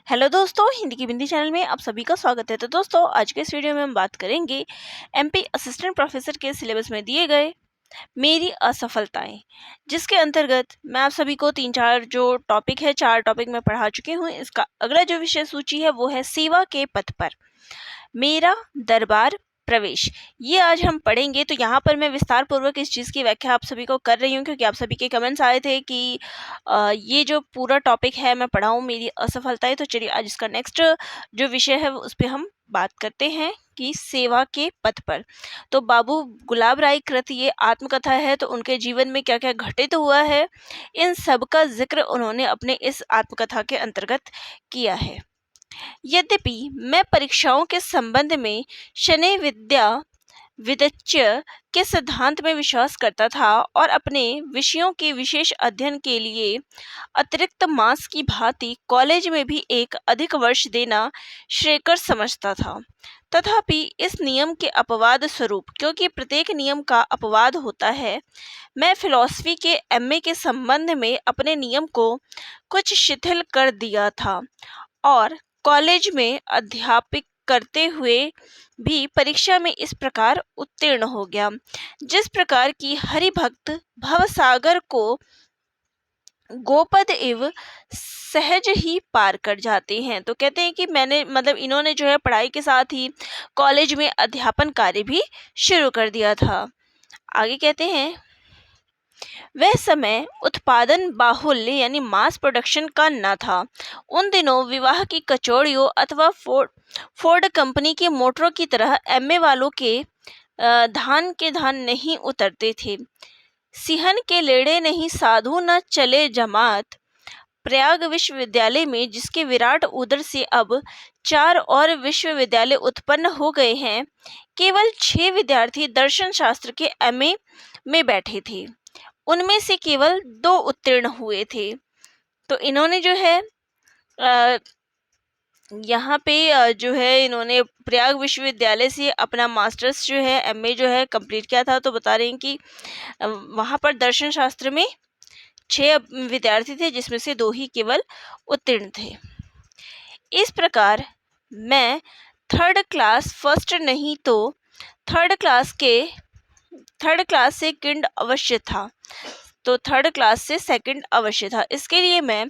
Hello दोस्तों, हिंदी की बिंदी channel में आप सभी का स्वागत है। तो दोस्तों, आज के इस वीडियो में हम बात करेंगे एमपी असिस्टेंट प्रोफेसर के सिलेबस में दिए गए मेरी असफलताएं, जिसके अंतर्गत मैं आप सभी को 3-4 जो टॉपिक है 4 टॉपिक मैं पढ़ा चुकी हूँ। इसका अगला जो विषय सूची है वो है सेवा के पथ पर मेरा दरबार प्रवेश। ये आज हम पढ़ेंगे। तो यहाँ पर मैं विस्तार पूर्वक इस चीज़ की व्याख्या आप सभी को कर रही हूँ, क्योंकि आप सभी के कमेंट्स आए थे कि ये जो पूरा टॉपिक है मैं पढ़ाऊँ मेरी असफलताएं। तो चलिए आज इसका नेक्स्ट जो विषय है उस पर हम बात करते हैं कि सेवा के पथ पर। तो बाबू गुलाब राय कृत ये आत्मकथा है, तो उनके जीवन में क्या क्या घटित हुआ है, इन सब का जिक्र उन्होंने अपने इस आत्मकथा के अंतर्गत किया है। यद्यपि मैं परीक्षाओं के संबंध में शनै विद्या विदच्य के सिद्धांत में विश्वास करता था और अपने विषयों के विशेष अध्ययन के लिए अतिरिक्त मास की भांति कॉलेज में भी एक अधिक वर्ष देना श्रेयस्कर समझता था, तथापि इस नियम के अपवाद स्वरूप, क्योंकि प्रत्येक नियम का अपवाद होता है, मैं फिलॉसफी के एमए के संबंध में अपने नियम को कुछ शिथिल कर दिया था और कॉलेज में अध्यापित करते हुए भी परीक्षा में इस प्रकार उत्तीर्ण हो गया, जिस प्रकार की हरिभक्त भवसागर को गोपद एवं सहज ही पार कर जाते हैं। तो कहते हैं कि मैंने इन्होंने जो है पढ़ाई के साथ ही कॉलेज में अध्यापन कार्य भी शुरू कर दिया था। आगे कहते हैं, वह समय उत्पादन बाहुल्य यानी मास प्रोडक्शन का न था। उन दिनों विवाह की कचौड़ियों अथवा फोर्ड कंपनी के मोटरों की तरह एमए वालों के धान नहीं उतरते थे। सिहन के लेड़े नहीं साधु न चले जमात। प्रयाग विश्वविद्यालय में, जिसके विराट उदर से अब 4 और विश्वविद्यालय उत्पन्न हो गए हैं, केवल 6 विद्यार्थी दर्शन शास्त्र के एमए में बैठे थे। उनमें से केवल 2 उत्तीर्ण हुए थे। तो इन्होंने जो है यहाँ पे जो है इन्होंने प्रयाग विश्वविद्यालय से अपना मास्टर्स जो है एमए जो है कंप्लीट किया था। तो बता रहे हैं कि वहाँ पर दर्शन शास्त्र में 6 विद्यार्थी थे, जिसमें से 2 ही केवल उत्तीर्ण थे। इस प्रकार मैं थर्ड क्लास फर्स्ट नहीं तो थर्ड क्लास से किंड अवश्य था। तो थर्ड क्लास से सेकंड अवश्य था। इसके लिए मैं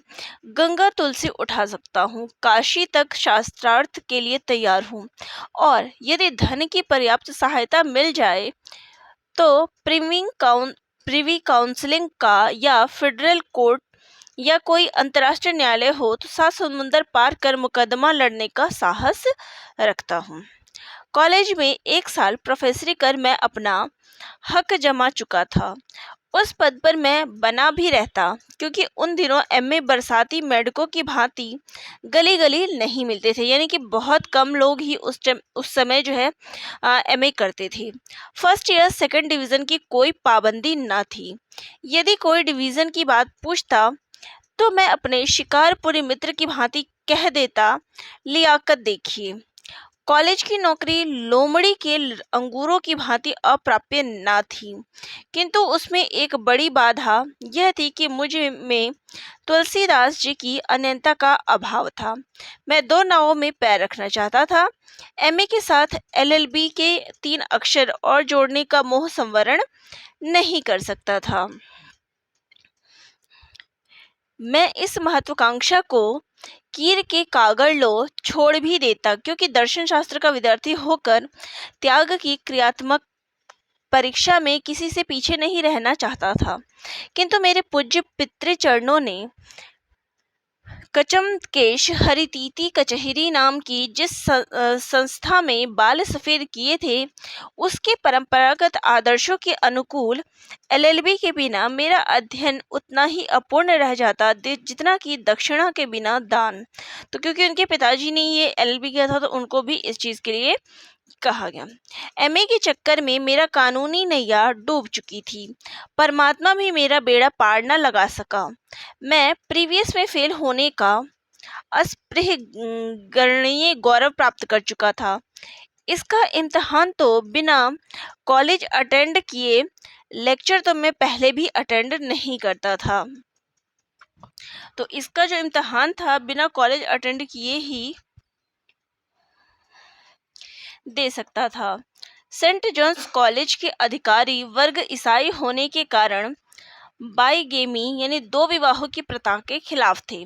गंगा तुलसी उठा सकता हूँ, काशी तक शास्त्रार्थ के लिए तैयार हूँ, और यदि धन की पर्याप्त सहायता मिल जाए तो प्रिवी काउंसिलिंग का या फेडरल कोर्ट या कोई अंतर्राष्ट्रीय न्यायालय हो तो 7 समुंदर पार कर मुकदमा लड़ने का साहस रखता हूँ। कॉलेज में 1 साल प्रोफेसरी कर मैं अपना हक जमा चुका था। उस पद पर मैं बना भी रहता, क्योंकि उन दिनों एमए बरसाती मेढकों की भांति गली गली नहीं मिलते थे, यानी कि बहुत कम लोग ही उस समय जो है एमए करते थे। फर्स्ट ईयर सेकंड डिवीज़न की कोई पाबंदी ना थी। यदि कोई डिवीज़न की बात पूछता तो मैं अपने शिकारपुरी मित्र की भांति कह देता, लियाकत देखिए। कॉलेज की नौकरी लोमड़ी के अंगूरों की भांति अप्राप्य न थी, किंतु उसमें एक बड़ी बाधा यह थी कि मुझे में तुलसीदास जी की अनन्यता का अभाव था। मैं 2 नावों में पैर रखना चाहता था। एमए के साथ एलएलबी के 3 अक्षर और जोड़ने का मोह संवरण नहीं कर सकता था। मैं इस महत्वाकांक्षा को कीर के कागड़ लो छोड़ भी देता, क्योंकि दर्शन शास्त्र का विद्यार्थी होकर त्याग की क्रियात्मक परीक्षा में किसी से पीछे नहीं रहना चाहता था। किंतु मेरे पूज्य पितृचरणों ने कचमकेश हरितीती कचहरी नाम की जिस संस्था में बाल सफेद किए थे, उसके परंपरागत आदर्शों के अनुकूल एलएलबी के बिना मेरा अध्ययन उतना ही अपूर्ण रह जाता जितना कि दक्षिणा के बिना दान। तो क्योंकि उनके पिताजी ने ये एलएलबी किया था, तो उनको भी इस चीज़ के लिए कहा गया। एमए के चक्कर में मेरा कानूनी नैया डूब चुकी थी। परमात्मा भी मेरा बेड़ा पार न लगा सका। मैं प्रीवियस में फेल होने का अस्पृह गणनीय गौरव प्राप्त कर चुका था। इसका इम्तिहान तो बिना कॉलेज अटेंड किए लेक्चर तो मैं पहले भी अटेंड नहीं करता था। तो इसका जो इम्तहान था बिना कॉलेज अटेंड किए ही दे सकता था। सेंट जॉन्स कॉलेज के अधिकारी वर्ग ईसाई होने के कारण बाइगेमी यानी दो विवाहों की प्रथा के खिलाफ थे।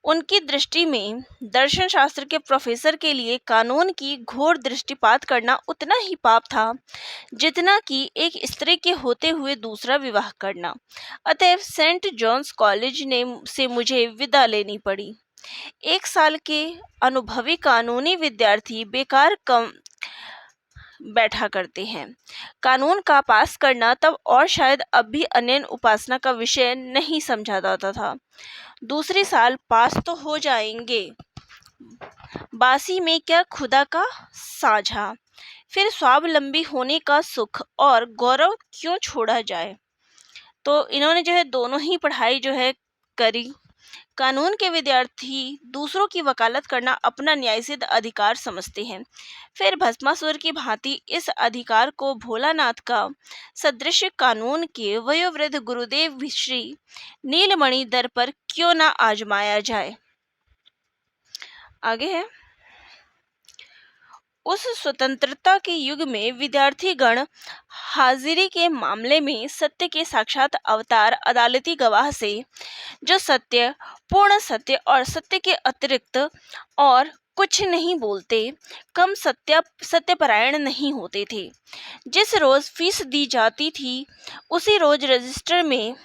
उनकी दृष्टि में दर्शन शास्त्र के प्रोफेसर के लिए कानून की घोर दृष्टिपात करना उतना ही पाप था जितना कि एक स्त्री के होते हुए दूसरा विवाह करना। अतएव सेंट जॉन्स कॉलेज ने से मुझे विदा लेनी पड़ी। 1 साल के अनुभवी कानूनी विद्यार्थी बेकार कम बैठा करते हैं। कानून का पास करना तब और शायद अब भी अन्य उपासना का विषय नहीं समझा जाता था। दूसरी साल पास तो हो जाएंगे, बासी में क्या खुदा का साझा, फिर स्वावलंबी होने का सुख और गौरव क्यों छोड़ा जाए। तो इन्होंने जो है दोनों ही पढ़ाई जो है करी। कानून के विद्यार्थी दूसरों की वकालत करना अपना न्यायसिद्ध अधिकार समझते हैं। फिर भस्मासुर की भांति इस अधिकार को भोलानाथ का सदृश कानून के वयोवृद्ध गुरुदेव श्री नीलमणि दर पर क्यों ना आजमाया जाए। आगे है, उस स्वतंत्रता के युग में विद्यार्थीगण हाजिरी के मामले में सत्य के साक्षात अवतार अदालती गवाह से जो सत्य, पूर्ण सत्य और सत्य के अतिरिक्त और कुछ नहीं बोलते, कम सत्यपरायण नहीं होते थे। जिस रोज फीस दी जाती थी उसी रोज रजिस्टर में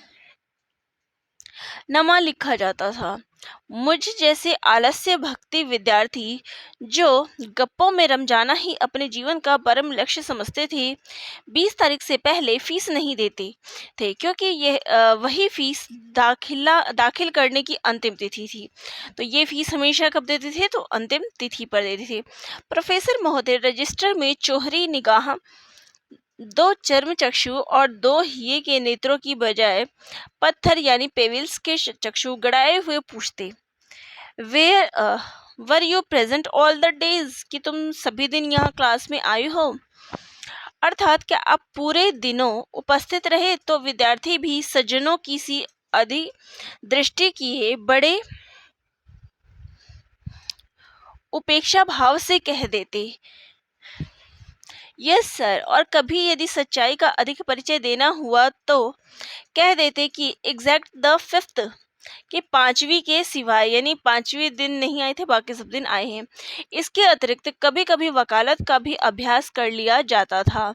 नमा लिखा जाता था। मुझ जैसे आलस्य भक्ति विद्यार्थी जो गप्पों में रमजाना ही अपने जीवन का परम लक्ष्य समझते थे, 20 तारीख से पहले फीस नहीं देते थे, क्योंकि यह वही फीस दाखिल करने की अंतिम तिथि थी। तो ये फीस हमेशा कब देते थे, तो अंतिम तिथि पर देते थे। प्रोफेसर महोदय रजिस्टर में चोहरी निगाह 2 चर्म चक्षु और 2 हिये के नेत्रों की बजाय पत्थर यानी पेविल्स के चक्षु गड़ाए हुए पूछते, were you present all the days, कि तुम सभी दिन यहाँ क्लास में आए हो, अर्थात क्या आप पूरे दिनों उपस्थित रहे। तो विद्यार्थी भी सज्जनों की सी अधि दृष्टि किए बड़े उपेक्षा भाव से कह देते, यस सर। और कभी यदि सच्चाई का अधिक परिचय देना हुआ तो कह देते कि एग्जैक्ट द 5th, कि 5वीं के सिवाय, यानी 5वीं दिन नहीं आए थे, बाकी सब दिन आए हैं। इसके अतिरिक्त कभी कभी वकालत का भी अभ्यास कर लिया जाता था।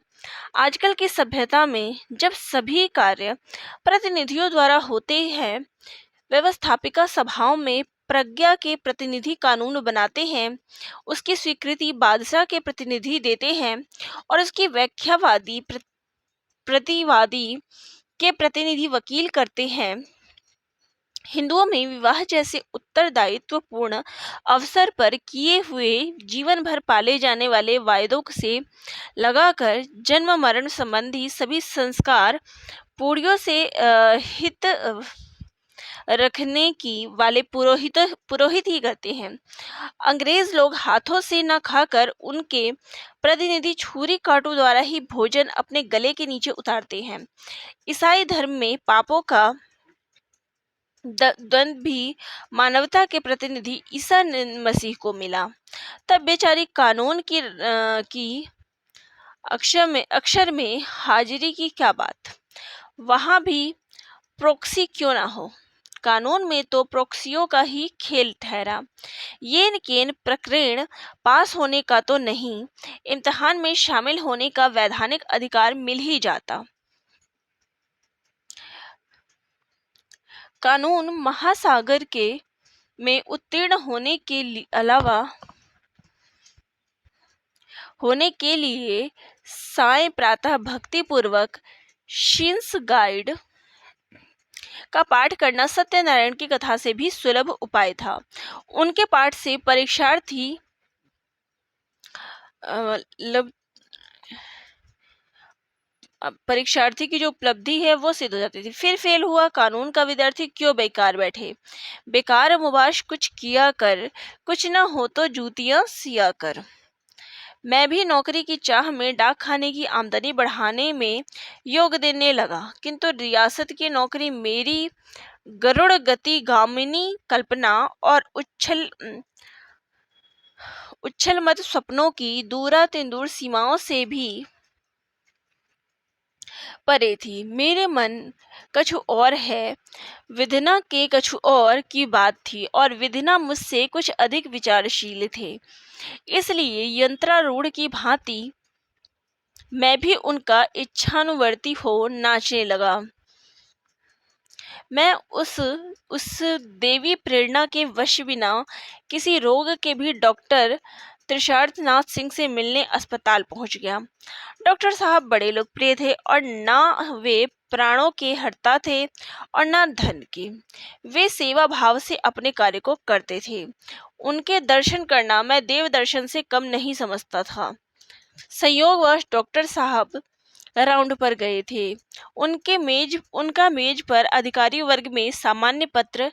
आजकल की सभ्यता में जब सभी कार्य प्रतिनिधियों द्वारा होते हैं, व्यवस्थापिका सभाओं में प्रज्ञा के प्रतिनिधि कानून बनाते हैं, उसकी स्वीकृति बादशाह के प्रतिनिधि देते हैं और उसकी व्याख्यावादी प्रतिवादी के प्रतिनिधि वकील करते हैं। हिंदुओं में विवाह जैसे उत्तरदायित्वपूर्ण अवसर पर किए हुए जीवन भर पाले जाने वाले वायदों से लगाकर जन्म मरण संबंधी सभी संस्कार पूर्णियों से हित रखने की वाले पुरोहित ही करते हैं। अंग्रेज लोग हाथों से न खाकर उनके प्रतिनिधि छुरी कांटों द्वारा ही भोजन अपने गले के नीचे उतारते हैं। ईसाई धर्म में पापों का द्वंद भी मानवता के प्रतिनिधि ईसा मसीह को मिला। तब बेचारी कानून की अक्षर में हाजिरी की क्या बात, वहां भी प्रोक्सी क्यों ना हो। कानून में तो प्रोक्सियों का ही खेल ठहरा। येन केन प्रकरण पास होने का तो नहीं, इम्तिहान में शामिल होने का वैधानिक अधिकार मिल ही जाता। कानून महासागर के में उत्तीर्ण होने के लिए साय प्रातः भक्ति पूर्वक शीन्स गाइड का पाठ करना सत्यनारायण की कथा से भी सुलभ उपाय था। उनके पाठ से परीक्षार्थी की जो उपलब्धि है वो सिद्ध हो जाती थी। फिर फेल हुआ कानून का विद्यार्थी क्यों बेकार बैठे, बेकार मुबाश कुछ किया कर, कुछ ना हो तो जूतियां सिया कर। मैं भी नौकरी की चाह में डाक खाने की आमदनी बढ़ाने में योग देने लगा, किंतु रियासत की नौकरी मेरी गरुड़ गति गामिनी कल्पना और उच्छल मत स्वप्नों की दूरातिंदूर सीमाओं से भी परे थी। मेरे मन कछु और है, विधना के कछु और की बात थी, और विधना मुझसे कुछ अधिक विचारशील थे। इसलिए यंत्रारूढ़ की भांति मैं भी उनका इच्छानुवर्ती हो नाचने लगा। मैं उस देवी प्रेरणा के वश बिना किसी रोग के भी डॉक्टर त्रिशार्थनाथ सिंह से मिलने अस्पताल पहुंच गया। डॉक्टर साहब बड़े लोकप्रिय थे और ना वे प्राणों के हरता थे और ना धन के। वे सेवा भाव से अपने कार्य को करते थे। उनके दर्शन करना मैं देव दर्शन से कम नहीं समझता था। संयोगवश डॉक्टर साहब राउंड पर गए थे। उनका मेज पर अधिकारी वर्ग में सामान्य पत्र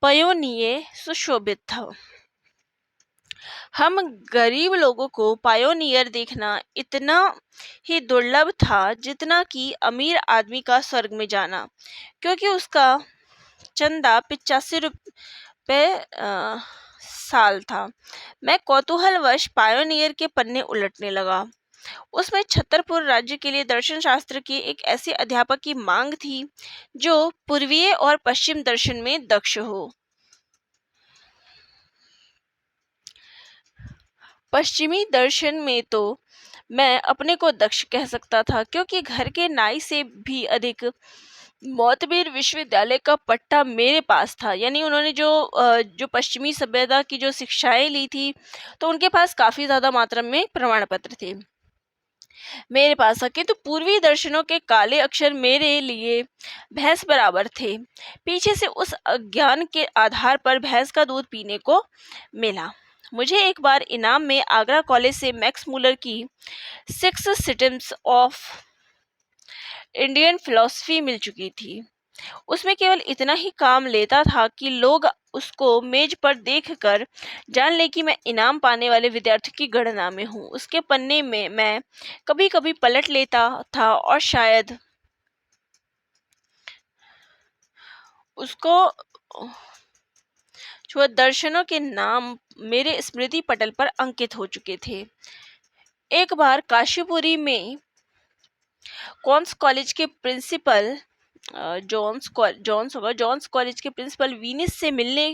पयोनिये सुशोभित था। हम गरीब लोगों को पायोनियर देखना इतना ही दुर्लभ था जितना कि अमीर आदमी का स्वर्ग में जाना, क्योंकि उसका चंदा 85 रुपये साल था। मैं कौतूहलवश पायोनियर के पन्ने उलटने लगा। उसमें छतरपुर राज्य के लिए दर्शन शास्त्र के एक ऐसे अध्यापक की मांग थी जो पूर्वीय और पश्चिम दर्शन में दक्ष हो। पश्चिमी दर्शन में तो मैं अपने को दक्ष कह सकता था, क्योंकि घर के नाई से भी अधिक मोतबीर विश्वविद्यालय का पट्टा मेरे पास था। यानी उन्होंने जो पश्चिमी सभ्यता की जो शिक्षाएं ली थी, तो उनके पास काफ़ी ज़्यादा मात्रा में प्रमाण पत्र थे। मेरे पास था, किंतु पूर्वी दर्शनों के काले अक्षर मेरे लिए भैंस बराबर थे। पीछे से उस अज्ञान के आधार पर भैंस का दूध पीने को मिला। मुझे एक बार इनाम में आगरा कॉलेज से मैक्स मूलर की 6 सिस्टम्स ऑफ इंडियन फिलॉसफी मिल चुकी थी। उसमें केवल इतना ही काम लेता था कि लोग उसको मेज पर देखकर जान ले कि मैं इनाम पाने वाले विद्यार्थी की गणना में हूँ। उसके पन्ने में मैं कभी कभी पलट लेता था और शायद उसको छुआ दर्शनों के नाम मेरे स्मृति पटल पर अंकित हो चुके थे। एक बार काशीपुरी में कॉन्स कॉलेज के प्रिंसिपल जॉन्स कॉलेज के प्रिंसिपल वीनिस से मिलने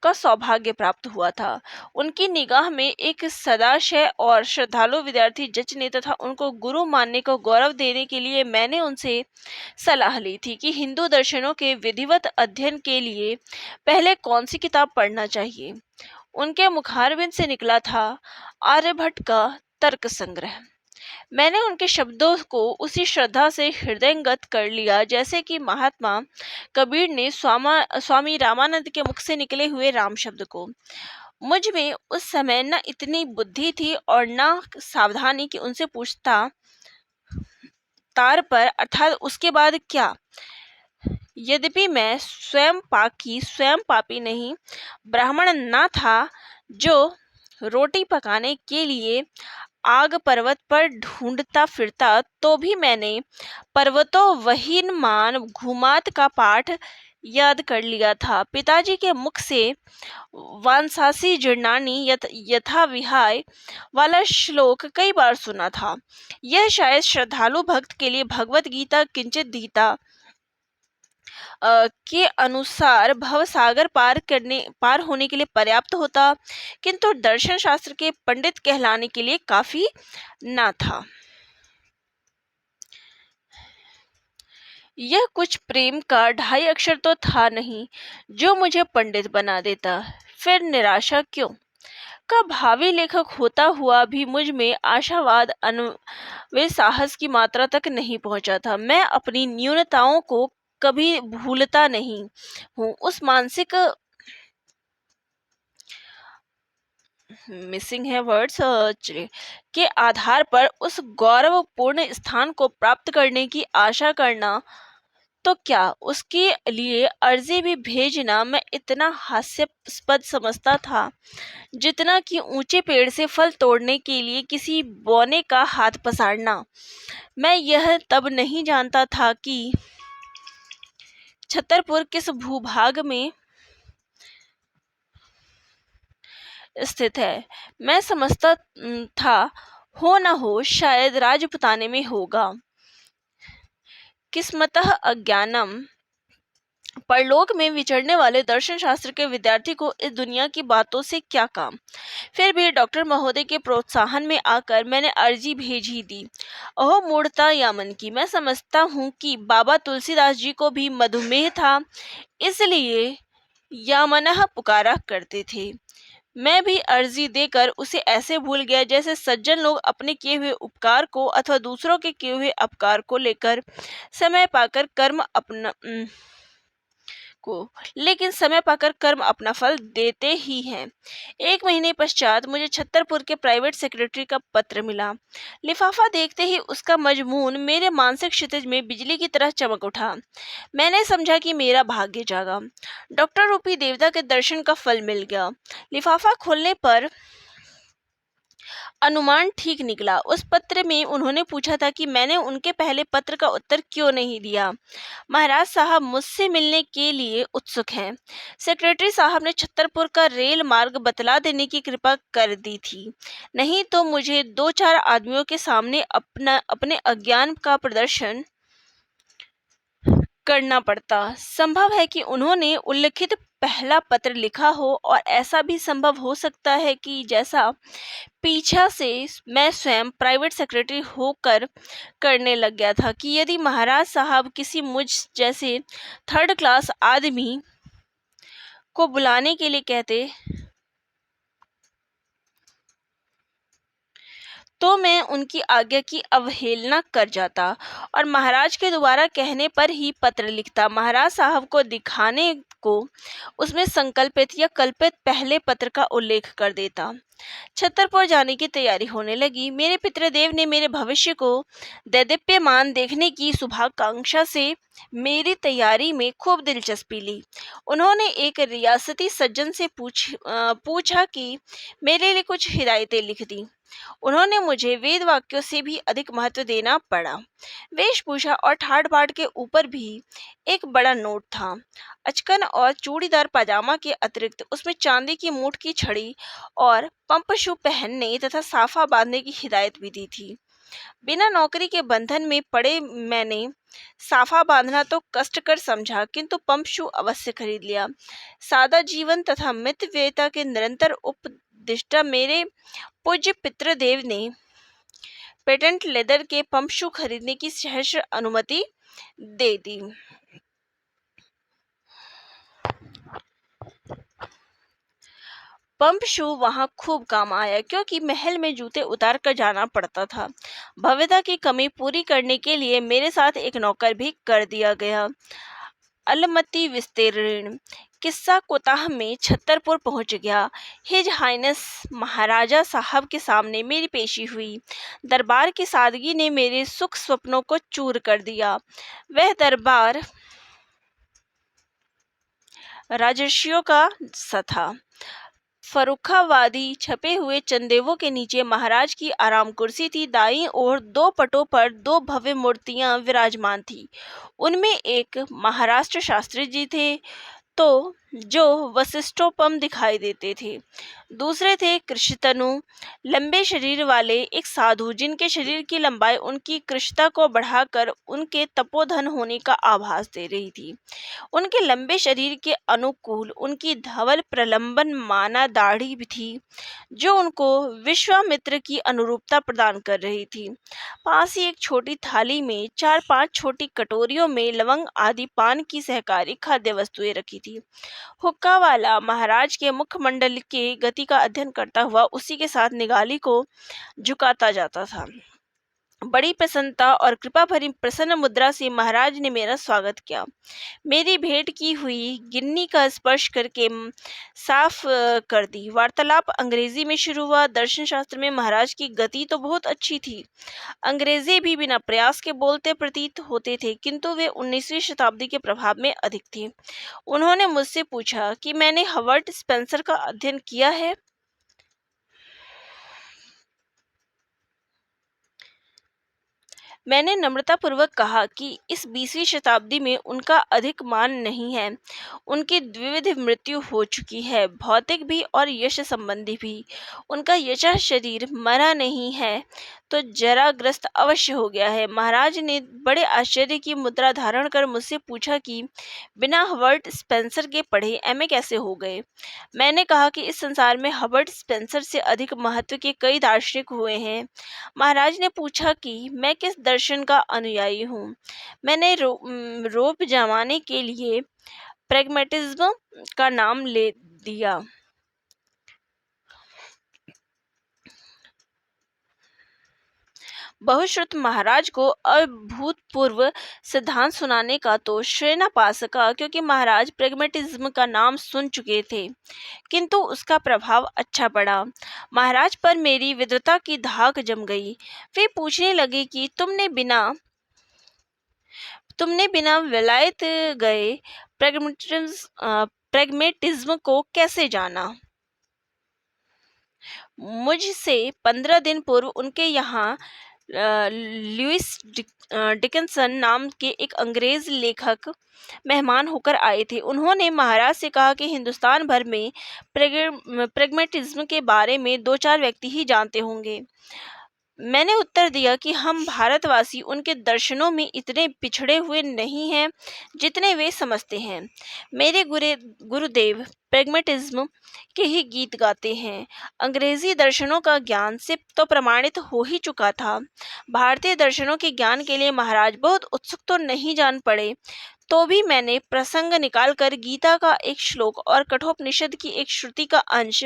का सौभाग्य प्राप्त हुआ था। उनकी निगाह में एक सदाशय और श्रद्धालु विद्यार्थी जचने तथा उनको गुरु मानने को गौरव देने के लिए मैंने उनसे सलाह ली थी कि हिंदू दर्शनों के विधिवत अध्ययन के लिए पहले कौन सी किताब पढ़ना चाहिए। उनके मुखारबिंद से निकला था आर्यभट्ट का तर्क संग्रह। मैंने उनके शब्दों को उसी श्रद्धा से हृदयंगत कर लिया जैसे कि महात्मा कबीर ने स्वामी रामानंद के मुख से निकले हुए राम शब्द को। मुझ में उस समय न इतनी बुद्धि थी और न सावधानी कि उनसे पूछता तार पर अर्थात उसके बाद क्या। यद्यपि मैं स्वयं पापी नहीं, ब्राह्मण न था जो रोटी पकाने के लिए आग पर्वत पर ढूंढता फिरता, तो भी मैंने पर्वतों वहीनमान घुमात का पाठ याद कर लिया था। पिताजी के मुख से वांसासी जीर्णानी यथा विहाय वाला श्लोक कई बार सुना था। यह शायद श्रद्धालु भक्त के लिए भगवत गीता किंचित गीता के अनुसार भव सागर पार होने के लिए पर्याप्त होता, किंतु दर्शन शास्त्र के पंडित कहलाने के लिए काफी ना था। यह कुछ प्रेम का 2.5 अक्षर तो था नहीं जो मुझे पंडित बना देता। फिर निराशा क्यों का भावी लेखक होता हुआ भी मुझ में आशावाद वे साहस की मात्रा तक नहीं पहुंचा था। मैं अपनी न्यूनताओं को कभी भूलता नहीं हूँ। उस मानसिक मिसिंग है वर्ड्स के आधार पर उस गौरवपूर्ण स्थान को प्राप्त करने की आशा करना, तो क्या उसके लिए अर्जी भी भेजना मैं इतना हास्यास्पद समझता था जितना कि ऊंचे पेड़ से फल तोड़ने के लिए किसी बौने का हाथ पसारना। मैं यह तब नहीं जानता था कि छतरपुर किस भूभाग में स्थित है? मैं समझता था हो न हो शायद राजपुताने में होगा। किस्मतः अज्ञानम। परलोक में विचरने वाले दर्शन शास्त्र के विद्यार्थी को इस दुनिया की बातों से क्या काम। फिर भी डॉक्टर महोदय के प्रोत्साहन में आकर मैंने अर्जी भेज ही दी। अहो मूढ़ता या मन की, मैं समझता हूँ कि बाबा तुलसीदास जी को भी मधुमेह था, इसलिए यामनः पुकारा करते थे। मैं भी अर्जी देकर उसे ऐसे भूल गया जैसे सज्जन लोग अपने किए हुए उपकार को अथवा दूसरों के किए हुए अपकार को लेकर समय पाकर कर्म अपना को लेकिन समय पाकर कर्म अपना फल देते ही हैं। 1 महीने पश्चात मुझे छतरपुर के प्राइवेट सेक्रेटरी का पत्र मिला। लिफाफा देखते ही उसका मजमून मेरे मानसिक क्षितिज में बिजली की तरह चमक उठा। मैंने समझा कि मेरा भाग्य जागा, डॉक्टर रूपी देवता के दर्शन का फल मिल गया। लिफाफा खोलने पर अनुमान ठीक निकला। उस पत्र में उन्होंने पूछा था कि मैंने उनके पहले पत्र का उत्तर क्यों नहीं दिया। महाराज साहब मुझसे मिलने के लिए उत्सुक हैं। सेक्रेटरी साहब ने छतरपुर का रेल मार्ग बतला देने की कृपा कर दी थी, नहीं तो मुझे 2-4 आदमियों के सामने अपने अज्ञान का प्रदर्शन करना पड़ता। संभव है कि उन्होंने उल्लिखित पहला पत्र लिखा हो, और ऐसा भी संभव हो सकता है कि जैसा पीछा से मैं स्वयं प्राइवेट सेक्रेटरी होकर करने लग गया था, कि यदि महाराज साहब किसी मुझ जैसे 3rd क्लास आदमी को बुलाने के लिए कहते तो मैं उनकी आज्ञा की अवहेलना कर जाता और महाराज के दोबारा कहने पर ही पत्र लिखता। महाराज साहब को दिखाने को उसमें संकल्पित या कल्पित पहले पत्र का उल्लेख कर देता। छतरपुर जाने की तैयारी होने लगी। मेरे पितृदेव ने मेरे भविष्य को दैदीप्यमान देखने की शुभाकांक्षा से मेरी तैयारी में खूब दिलचस्पी ली। उन्होंने एक रियासती सज्जन से पूछा कि मेरे लिए कुछ हिदायतें लिख दी। उन्होंने मुझे वेद वाक्यों से भी अधिक महत्व देना पड़ा। वेशभूषा और ठाट बाट के ऊपर भी एक बड़ा नोट था। अचकन और चूड़ीदार पाजामा के अतिरिक्त उसमें चांदी की मूठ की छड़ी और पंप शू पहनने तथा साफा बांधने की हिदायत भी दी थी। बिना नौकरी के बंधन में पड़े मैंने साफा बांधना तो कष्टकर समझा, किंतु पंप शू अवश्य खरीद लिया। सादा जीवन तथा मितव्ययिता के निरंतर उपदिष्टा मेरे पूज्य पितृदेव ने पेटेंट लेदर के पंप शू खरीदने की सहर्ष अनुमति दे दी। पंप शू वहां खूब काम आया, क्योंकि महल में जूते उतार कर जाना पड़ता था। भव्यता की कमी पूरी करने के लिए मेरे साथ एक नौकर भी कर दिया गया। अलमति विस्तीर्ण किस्सा कोताह में छतरपुर पहुंच गया। हिज हाइनेस महाराजा साहब के सामने मेरी पेशी हुई। दरबार की सादगी ने मेरे सुख स्वप्नों को चूर कर दिया। वह दरबार राजर्षियों का सा था। फर्रुखाबादी छपे हुए चंदेवों के नीचे महाराज की आराम कुर्सी थी। दाईं ओर 2 पटों पर 2 भव्य मूर्तियां विराजमान थी। उनमें एक महाराष्ट्र शास्त्री जी थे, तो जो वशिष्ठोपम दिखाई देते थे। दूसरे थे कृषितनु, लंबे शरीर वाले एक साधु, जिनके शरीर की लंबाई उनकी कृषता को बढ़ाकर उनके तपोधन होने का आभास दे रही थी। उनके लंबे शरीर के अनुकूल उनकी धवल प्रलंबन माना दाढ़ी भी थी, जो उनको विश्वामित्र की अनुरूपता प्रदान कर रही थी। पास ही एक छोटी थाली में 4-5 छोटी कटोरियों में लवंग आदि पान की सहकारी खाद्य वस्तुएं रखी थी। हुक्का वाला महाराज के मुखमंडल के गति का अध्ययन करता हुआ उसी के साथ निगाली को झुकाता जाता था। बड़ी प्रसन्नता और कृपा भरी प्रसन्न मुद्रा से महाराज ने मेरा स्वागत किया। मेरी भेंट की हुई गिन्नी का स्पर्श करके साफ कर दी। वार्तालाप अंग्रेजी में शुरू हुआ। दर्शन शास्त्र में महाराज की गति तो बहुत अच्छी थी। अंग्रेजी भी बिना प्रयास के बोलते प्रतीत होते थे, किंतु वे 19वीं शताब्दी के प्रभाव में अधिक थे। उन्होंने मुझसे पूछा कि मैंने हर्बर्ट स्पेंसर का अध्ययन किया है। मैंने नम्रतापूर्वक कहा कि इस 20वीं शताब्दी में उनका अधिक मान नहीं है। उनकी द्विविध मृत्यु हो चुकी है, भौतिक भी और यश संबंधी भी। उनका यशः शरीर मरा नहीं है तो जराग्रस्त अवश्य हो गया है। महाराज ने बड़े आश्चर्य की मुद्रा धारण कर मुझसे पूछा कि बिना हर्बर्ट स्पेंसर के पढ़े एमए कैसे हो गए। मैंने कहा कि इस संसार में हर्बर्ट स्पेंसर से अधिक महत्व के कई दार्शनिक हुए हैं। महाराज ने पूछा कि मैं किस दर्शन का अनुयायी हूँ। मैंने रोप जमाने के लिए प्रैग्मेटिज्म का नाम ले दिया। बहुश्रुत महाराज को अभूतपूर्व सिद्धांत सुनाने का तो श्रेय न पा सका, क्योंकि महाराज प्रैग्मेटिज्म का नाम सुन चुके थे, किंतु उसका प्रभाव अच्छा पड़ा। महाराज पर मेरी विद्वता की धाक जम गई। वे पूछने लगे कि तुमने बिना विलायत गए प्रैग्मेटिज्म को कैसे जाना। मुझसे 15 दिन पूर्व उनके यहाँ लुइस डिकिंसन नाम के एक अंग्रेज लेखक मेहमान होकर आए थे। उन्होंने महाराज से कहा कि हिंदुस्तान भर में प्रैग्मेटिज्म के बारे में 2-4 व्यक्ति ही जानते होंगे। मैंने उत्तर दिया कि हम भारतवासी उनके दर्शनों में इतने पिछड़े हुए नहीं हैं जितने वे समझते हैं। मेरे गुरुदेव प्रैग्मेटिज्म के ही गीत गाते हैं। अंग्रेजी दर्शनों का ज्ञान से तो प्रमाणित हो ही चुका था। भारतीय दर्शनों के ज्ञान के लिए महाराज बहुत उत्सुक तो नहीं जान पड़े, तो भी मैंने प्रसंग निकालकर गीता का एक श्लोक और कठोपनिषद की एक श्रुति का अंश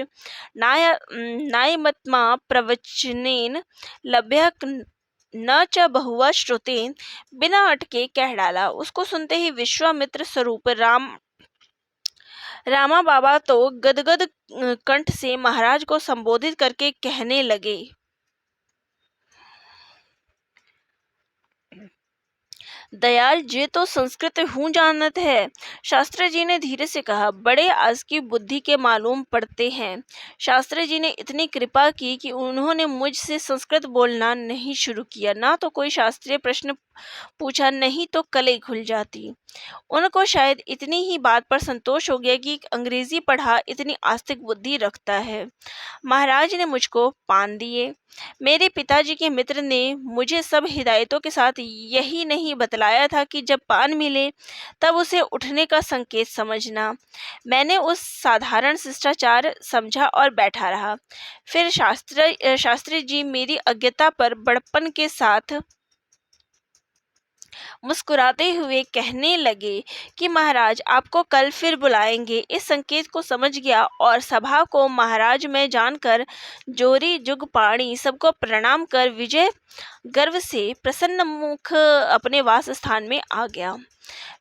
नायमत्मा प्रवचनेन लभ्य न च बहुवा श्रुतेन बिना अटके कह डाला। उसको सुनते ही विश्वामित्र स्वरूप रामा बाबा तो गदगद कंठ से महाराज को संबोधित करके कहने लगे, दयाल जी तो संस्कृत हूँ जानत है। शास्त्री जी ने धीरे से कहा, बड़े आज की बुद्धि के मालूम पड़ते हैं। शास्त्री जी ने इतनी कृपा की कि उन्होंने मुझसे संस्कृत बोलना नहीं शुरू किया। ना तो कोई शास्त्रीय प्रश्न पूछा, नहीं तो कलई खुल जाती। उनको शायद इतनी ही बात पर संतोष हो गया कि अंग्रेजी पढ़ा इतनी आस्तिक बुद्धि रखता है। महाराज ने मुझको पान दिए। मेरे पिताजी के मित्र ने मुझे सब हिदायतों के साथ यही नहीं बतलाया था कि जब पान मिले तब उसे उठने का संकेत समझना। मैंने उस साधारण शिष्टाचार समझा और बैठा रहा। फिर शास्त्री जी मेरी अज्ञता पर बड़प्पन के साथ मुस्कुराते हुए कहने लगे कि महाराज आपको कल फिर बुलाएंगे। इस संकेत को समझ गया और सभा को महाराज में जानकर जोरी जुग पाणी सबको प्रणाम कर विजय गर्व से प्रसन्न मुख अपने वास स्थान में आ गया।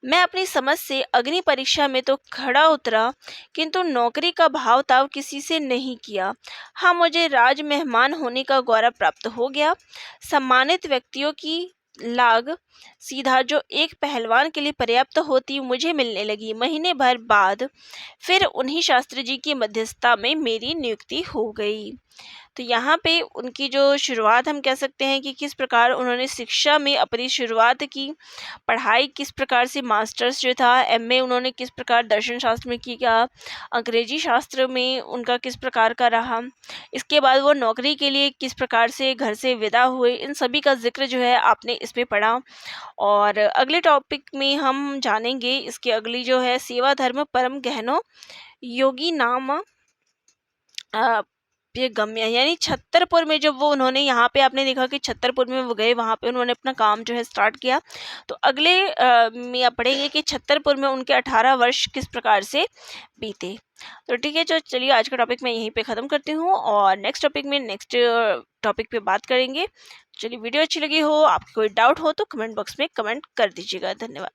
मैं अपनी समझ से अग्नि परीक्षा में तो खड़ा उतरा, किंतु नौकरी का भाव ताव किसी से नहीं किया। हाँ, मुझे राज मेहमान होने का गौरव प्राप्त हो गया। सम्मानित व्यक्तियों की लाग सीधा जो एक पहलवान के लिए पर्याप्त होती मुझे मिलने लगी। महीने भर बाद फिर उन्हीं शास्त्री जी की मध्यस्थता में मेरी नियुक्ति हो गई। तो यहाँ पे उनकी जो शुरुआत हम कह सकते हैं कि किस प्रकार उन्होंने शिक्षा में अपनी शुरुआत की, पढ़ाई किस प्रकार से मास्टर्स जो था एमए उन्होंने किस प्रकार दर्शन शास्त्र में किया, अंग्रेजी शास्त्र में उनका किस प्रकार का रहा, इसके बाद वो नौकरी के लिए किस प्रकार से घर से विदा हुए, इन सभी का जिक्र जो है आपने इसमें पढ़ा। और अगले टॉपिक में हम जानेंगे इसके अगली जो है सेवा धर्म परम गहनो योगी नाम ये गम्य, यानी छतरपुर में जब वो उन्होंने यहाँ पे आपने देखा कि छतरपुर में वो गए, वहाँ पे उन्होंने अपना काम जो है स्टार्ट किया। तो अगले में आप पढ़ेंगे कि छतरपुर में उनके 18 वर्ष किस प्रकार से बीते। तो ठीक है, जो चलिए आज का टॉपिक मैं यहीं पे ख़त्म करती हूँ और नेक्स्ट टॉपिक में नेक्स्ट टॉपिक पे बात करेंगे। चलिए, वीडियो अच्छी लगी हो, आपको कोई डाउट हो तो कमेंट बॉक्स में कमेंट कर दीजिएगा। धन्यवाद।